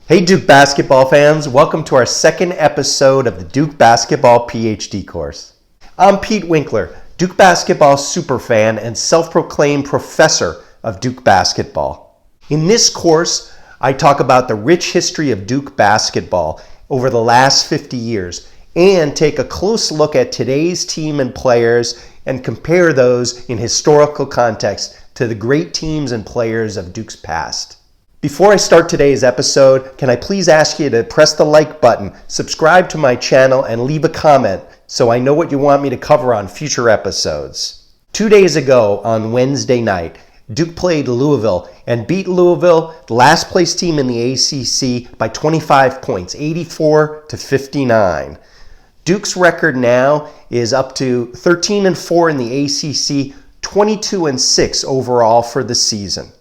Hey Duke basketball fans, welcome to our second episode of the Duke Basketball PhD course. I'm Pete Winkler, Duke basketball superfan and self-proclaimed professor of Duke basketball. In this course, I talk about the rich history of Duke basketball over the last 50 years and take a close look at today's team and players and compare those in historical context to the great teams and players of Duke's past. Before I start today's episode, can I please ask you to press the like button, subscribe to my channel, and leave a comment so I know what you want me to cover on future episodes. 2 days ago on Wednesday night, Duke played Louisville and beat Louisville, the last place team in the ACC, by 25 points, 84-59. Duke's record now is up to 13-4 in the ACC, 22-6 overall for the season.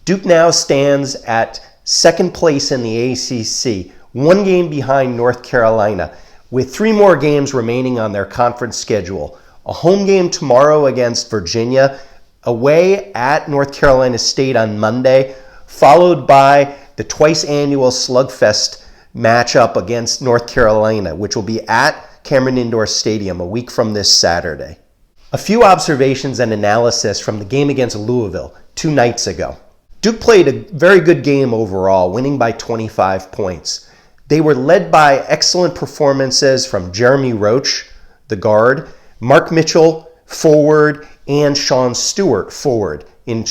Duke now stands at second place in the ACC, 1 game behind North Carolina, with 3 more games remaining on their conference schedule. A home game tomorrow against Virginia, away at North Carolina State on Monday, followed by the twice-annual slugfest matchup against North Carolina, which will be at Cameron Indoor Stadium a week from this Saturday. A few observations and analysis from the game against Louisville 2 nights ago. Duke played a very good game overall, winning by 25 points. They were led by excellent performances from Jeremy Roach, the guard, Mark Mitchell, forward, and Sean Stewart, forward, in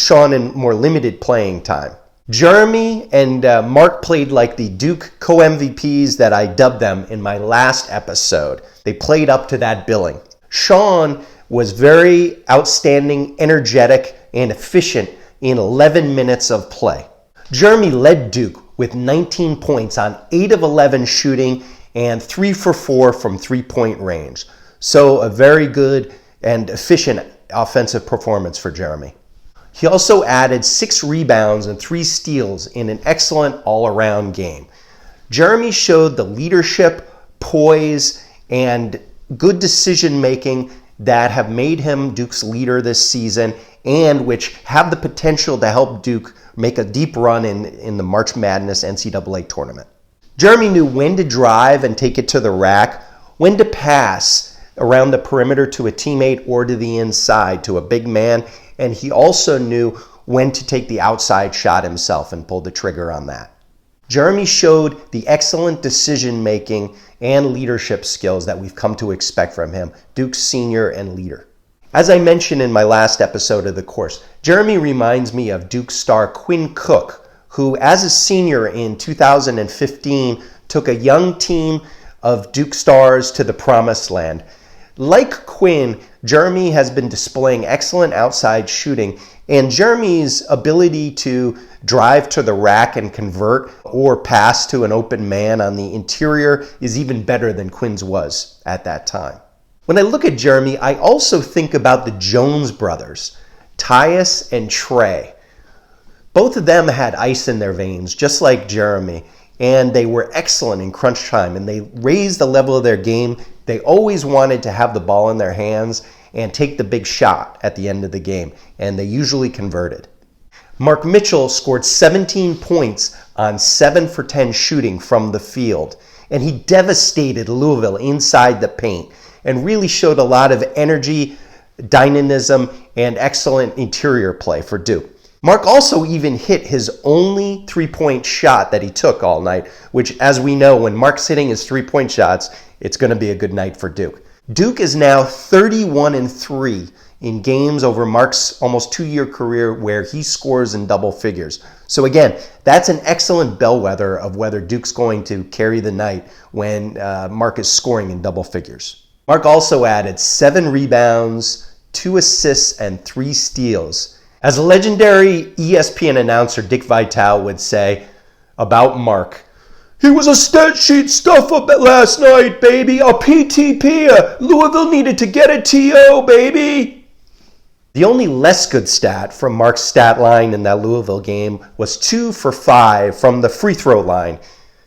more limited playing time. Jeremy and Mark played like the Duke co-MVPs that I dubbed them in my last episode. They played up to that billing. Sean was very outstanding, energetic, and efficient in 11 minutes of play. Jeremy led Duke with 19 points on 8 of 11 shooting and 3 for 4 from three-point range. So a very good and efficient offensive performance for Jeremy. He also added 6 rebounds and 3 steals in an excellent all-around game. Jeremy showed the leadership, poise, and good decision-making that have made him Duke's leader this season and which have the potential to help Duke make a deep run in the March Madness NCAA tournament. Jeremy knew when to drive and take it to the rack, when to pass around the perimeter to a teammate or to the inside to a big man, and he also knew when to take the outside shot himself and pull the trigger on that. Jeremy showed the excellent decision-making and leadership skills that we've come to expect from him, Duke's senior and leader. As I mentioned in my last episode of the course, Jeremy reminds me of Duke star Quinn Cook, who as a senior in 2015 took a young team of Duke stars to the promised land. Like Quinn, Jeremy has been displaying excellent outside shooting, and Jeremy's ability to drive to the rack and convert or pass to an open man on the interior is even better than Quinn's was at that time. When I look at Jeremy, I also think about the Jones brothers, Tyus and Trey. Both of them had ice in their veins, just like Jeremy, and they were excellent in crunch time, and they raised the level of their game. They always wanted to have the ball in their hands and take the big shot at the end of the game, and they usually converted. Mark Mitchell scored 17 points on 7 for 10 shooting from the field, and he devastated Louisville inside the paint and really showed a lot of energy, dynamism, and excellent interior play for Duke. Mark also even hit his only 3-point shot that he took all night, which, as we know, when Mark's hitting his 3-point shots, it's going to be a good night for Duke. Duke is now 31-3 in games over Mark's almost 2-year career where he scores in double figures. So again, that's an excellent bellwether of whether Duke's going to carry the night when Mark is scoring in double figures. Mark also added 7 rebounds, 2 assists, and 3 steals. As a legendary ESPN announcer Dick Vitale would say about Mark, "He was a stat sheet stuff up last night, baby. A PTP. Louisville needed to get a TO, baby." The only less good stat from Mark's stat line in that Louisville game was 2 for 5 from the free throw line.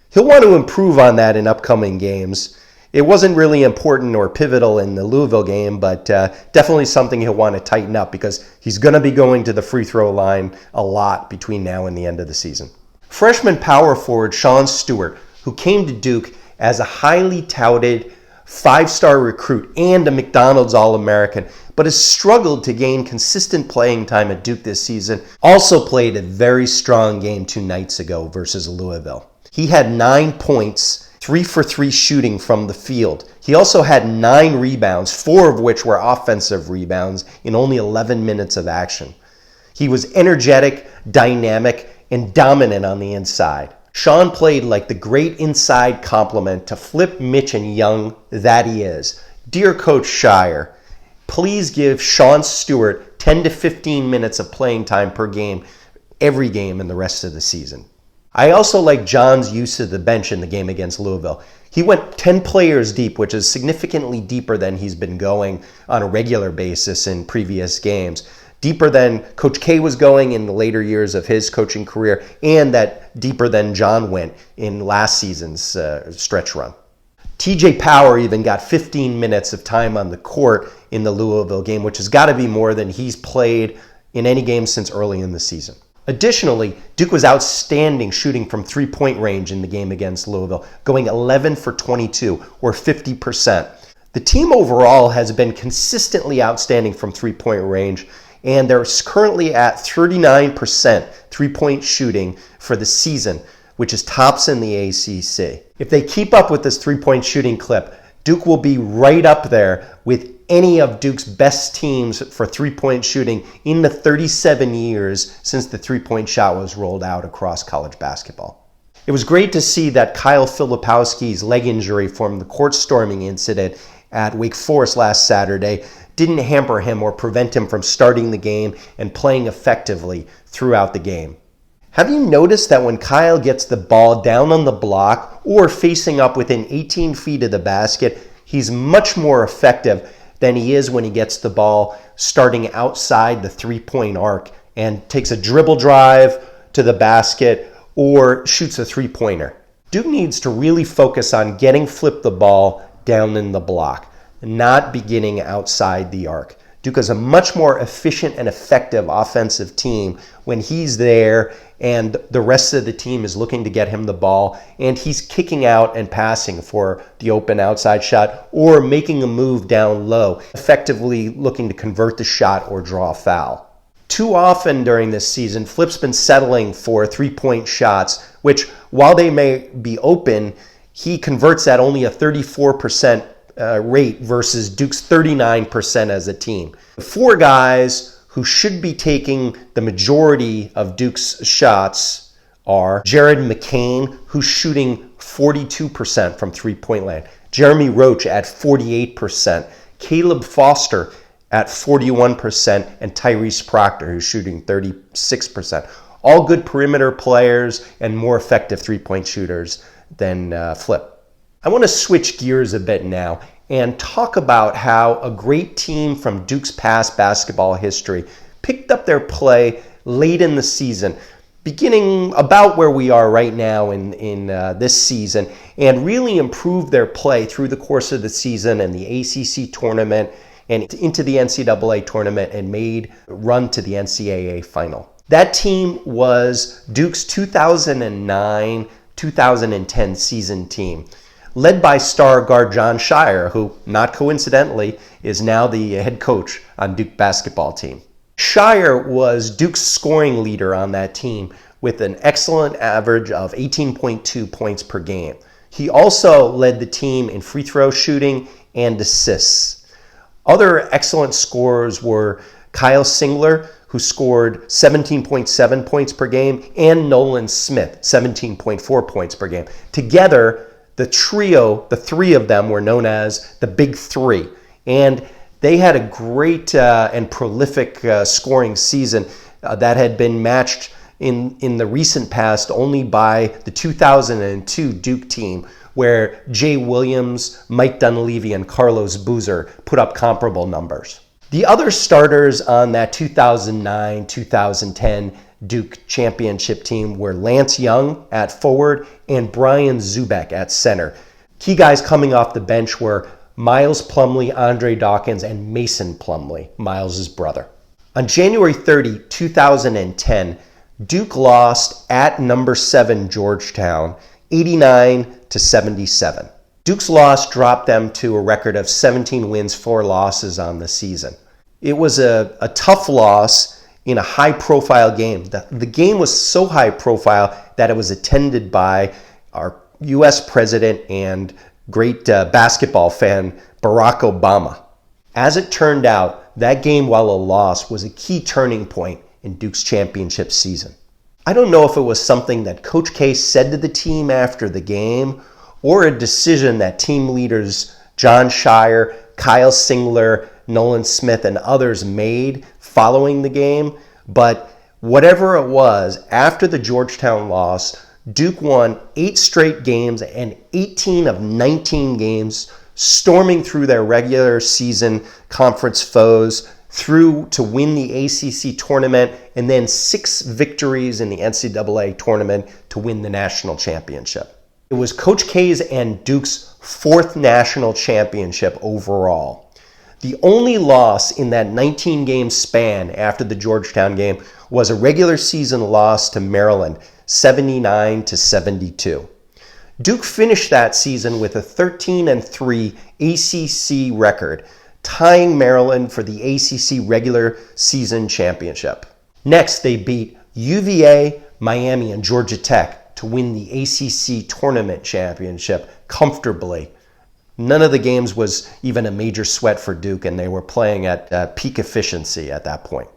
He'll want to improve on that in upcoming games. It wasn't really important or pivotal in the Louisville game, but definitely something he'll want to tighten up because he's going to be going to the free throw line a lot between now and the end of the season. Freshman power forward Sean Stewart, who came to Duke as a highly touted five-star recruit and a McDonald's All-American, but has struggled to gain consistent playing time at Duke this season, also played a very strong game 2 nights ago versus Louisville. He had 9 points, 3 for 3 shooting from the field. He also had 9 rebounds, 4 of which were offensive rebounds in only 11 minutes of action. He was energetic, dynamic, and dominant on the inside. Sean played like the great inside complement to Flip, Mitch, and Young that he is. Dear Coach Shire, please give Sean Stewart 10 to 15 minutes of playing time per game, every game in the rest of the season. I also like John's use of the bench in the game against Louisville. He went 10 players deep, which is significantly deeper than he's been going on a regular basis in previous games. Deeper than Coach K was going in the later years of his coaching career, and that deeper than John went in last season's stretch run. TJ Power even got 15 minutes of time on the court in the Louisville game, which has got to be more than he's played in any game since early in the season. Additionally, Duke was outstanding shooting from three-point range in the game against Louisville, going 11 for 22, or 50%. The team overall has been consistently outstanding from three-point range, and they're currently at 39% three-point shooting for the season, which is tops in the ACC. If they keep up with this three-point shooting clip, Duke will be right up there with any of Duke's best teams for three-point shooting in the 37 years since the three-point shot was rolled out across college basketball. It was great to see that Kyle Filipowski's leg injury from the court storming incident at Wake Forest last Saturday didn't hamper him or prevent him from starting the game and playing effectively throughout the game. Have you noticed that when Kyle gets the ball down on the block or facing up within 18 feet of the basket, he's much more effective than he is when he gets the ball starting outside the three-point arc and takes a dribble drive to the basket or shoots a three-pointer. Duke needs to really focus on getting Flip the ball down in the block, not beginning outside the arc. Duke is a much more efficient and effective offensive team when he's there and the rest of the team is looking to get him the ball and he's kicking out and passing for the open outside shot or making a move down low, effectively looking to convert the shot or draw a foul. Too often during this season, Flip's been settling for three-point shots, which while they may be open, he converts at only a 34% rate versus Duke's 39% as a team. The 4 guys who should be taking the majority of Duke's shots are Jared McCain, who's shooting 42% from three-point land, Jeremy Roach at 48%, Caleb Foster at 41%, and Tyrese Proctor, who's shooting 36%. All good perimeter players and more effective three-point shooters than Flip. I want to switch gears a bit now and talk about how a great team from Duke's past basketball history picked up their play late in the season, beginning about where we are right now in this season, and really improved their play through the course of the season and the ACC tournament and into the NCAA tournament and made a run to the NCAA final. That team was Duke's 2009-2010 season team, led by star guard John Shire, who, not coincidentally, is now the head coach on Duke basketball team. Shire was Duke's scoring leader on that team with an excellent average of 18.2 points per game. He also led the team in free throw shooting and assists. Other excellent scorers were Kyle Singler, who scored 17.7 points per game, and Nolan Smith, 17.4 points per game. Together, the trio, the 3 of them, were known as the Big Three, and they had a great and prolific scoring season that had been matched in the recent past only by the 2002 Duke team, where Jay Williams, Mike Dunleavy, and Carlos Boozer put up comparable numbers. The other starters on that 2009-2010 Duke championship team were Lance Young at forward and Brian Zubek at center. Key guys coming off the bench were Miles Plumlee, Andre Dawkins, and Mason Plumlee, Miles' brother. On January 30, 2010, Duke lost at number 7 Georgetown, 89-77. Duke's loss dropped them to a record of 17 wins, 4 losses on the season. It was a tough loss in a high-profile game. The game was so high-profile that it was attended by our U.S. President and great basketball fan, Barack Obama. As it turned out, that game, while a loss, was a key turning point in Duke's championship season. I don't know if it was something that Coach K said to the team after the game or a decision that team leaders Jon Scheyer, Kyle Singler, Nolan Smith, and others made following the game, but whatever it was, after the Georgetown loss, Duke won 8 straight games and 18 of 19 games, storming through their regular season conference foes through to win the ACC tournament, and then 6 victories in the NCAA tournament to win the national championship. It was Coach K's and Duke's 4th national championship overall. The only loss in that 19-game span after the Georgetown game was a regular season loss to Maryland, 79-72. Duke finished that season with a 13-3 ACC record, tying Maryland for the ACC regular season championship. Next, they beat UVA, Miami, and Georgia Tech to win the ACC tournament championship comfortably. None of the games was even a major sweat for Duke, and they were playing at peak efficiency at that point.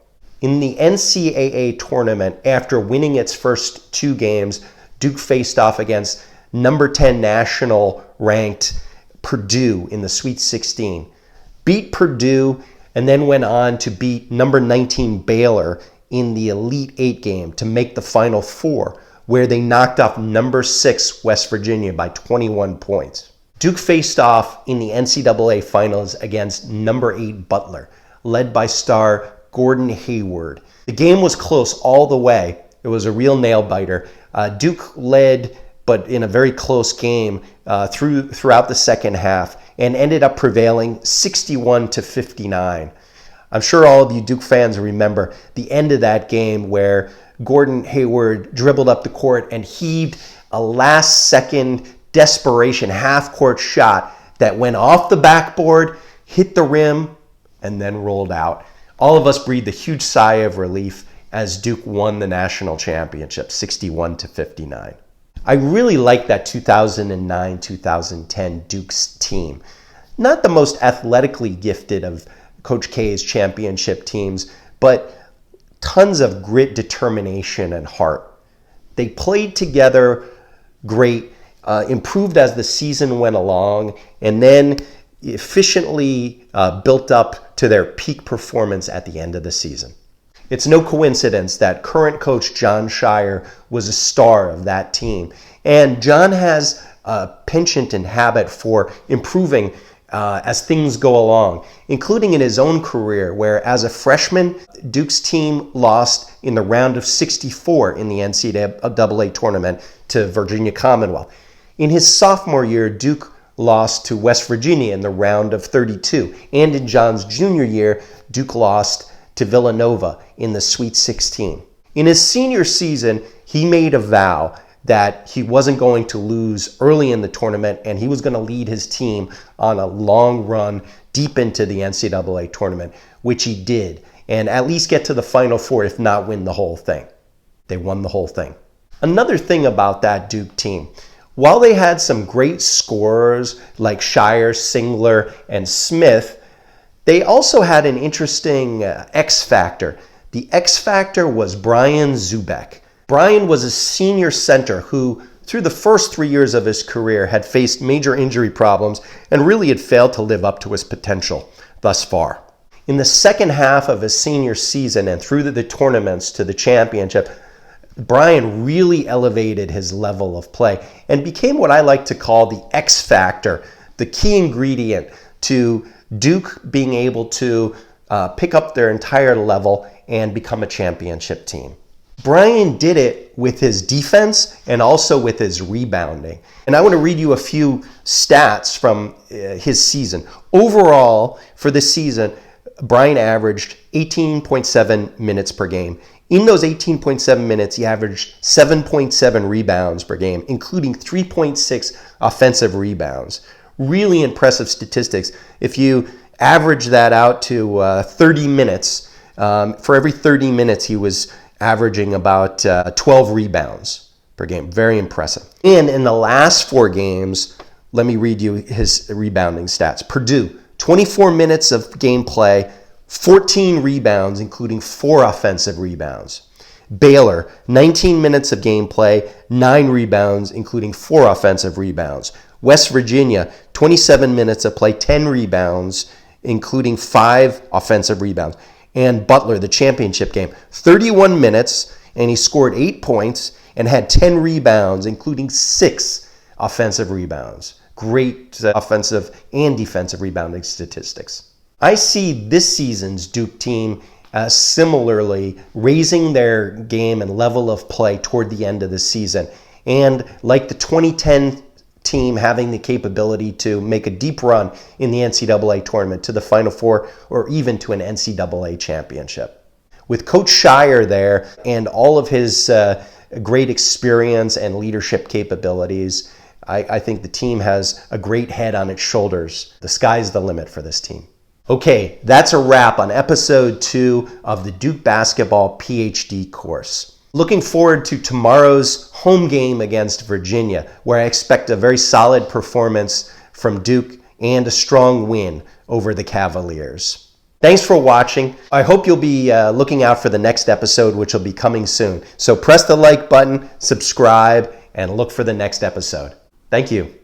In the NCAA tournament, after winning its first 2 games, Duke faced off against number 10 national ranked Purdue in the Sweet 16. Beat Purdue, and then went on to beat number 19 Baylor in the Elite 8 game to make the Final Four, where they knocked off number 6 West Virginia by 21 points. Duke faced off in the NCAA finals against number 8 Butler, led by star Gordon Hayward. The game was close all the way. It was a real nail-biter. Duke led, but in a very close game throughout the second half, and ended up prevailing 61-59. I'm sure all of you Duke fans remember the end of that game where Gordon Hayward dribbled up the court and heaved a last-second desperation half-court shot that went off the backboard, hit the rim, and then rolled out. All of us breathed a huge sigh of relief as Duke won the national championship, 61-59. I really like that 2009-2010 Duke's team. Not the most athletically gifted of Coach K's championship teams, but tons of grit, determination, and heart. They played together great, improved as the season went along, and then efficiently built up to their peak performance at the end of the season. It's no coincidence that current coach Jon Scheyer was a star of that team. And Jon has a penchant and habit for improving as things go along, including in his own career, where as a freshman, Duke's team lost in the round of 64 in the NCAA tournament to Virginia Commonwealth. In his sophomore year, Duke lost to West Virginia in the round of 32. And in Jon's junior year, Duke lost to Villanova in the Sweet 16. In his senior season, he made a vow that he wasn't going to lose early in the tournament, and he was going to lead his team on a long run deep into the NCAA tournament, which he did, and at least get to the Final Four, if not win the whole thing. They won the whole thing. Another thing about that Duke team, while they had some great scorers like Scheyer, Singler, and Smith, they also had an interesting X factor. The X factor was Brian Zubek. Brian was a senior center who, through the first 3 years of his career, had faced major injury problems and really had failed to live up to his potential thus far. In the second half of his senior season and through the tournaments to the championship, Brian really elevated his level of play and became what I like to call the X factor, the key ingredient to Duke being able to pick up their entire level and become a championship team. Brian did it with his defense and also with his rebounding. And I want to read you a few stats from his season. Overall, for this season, Brian averaged 18.7 minutes per game In those 18.7 minutes, he averaged 7.7 rebounds per game, including 3.6 offensive rebounds. Really impressive statistics. If you average that out to 30 minutes, for every 30 minutes, he was averaging about 12 rebounds per game. Very impressive. And in the last 4 games, let me read you his rebounding stats. Purdue, 24 minutes of gameplay, 14 rebounds, including 4 offensive rebounds. Baylor, 19 minutes of gameplay, 9 rebounds, including 4 offensive rebounds. West Virginia, 27 minutes of play, 10 rebounds, including 5 offensive rebounds. And Butler, the championship game, 31 minutes, and he scored 8 points and had 10 rebounds, including 6 offensive rebounds. Great offensive and defensive rebounding statistics. I see this season's Duke team similarly raising their game and level of play toward the end of the season. And like the 2010 team, having the capability to make a deep run in the NCAA tournament to the Final Four or even to an NCAA championship. With Coach Shire there and all of his great experience and leadership capabilities, I think the team has a great head on its shoulders. The sky's the limit for this team. Okay, that's a wrap on episode 2 of the Duke Basketball PhD course. Looking forward to tomorrow's home game against Virginia, where I expect a very solid performance from Duke and a strong win over the Cavaliers. Thanks for watching. I hope you'll be looking out for the next episode, which will be coming soon. So press the like button, subscribe, and look for the next episode. Thank you.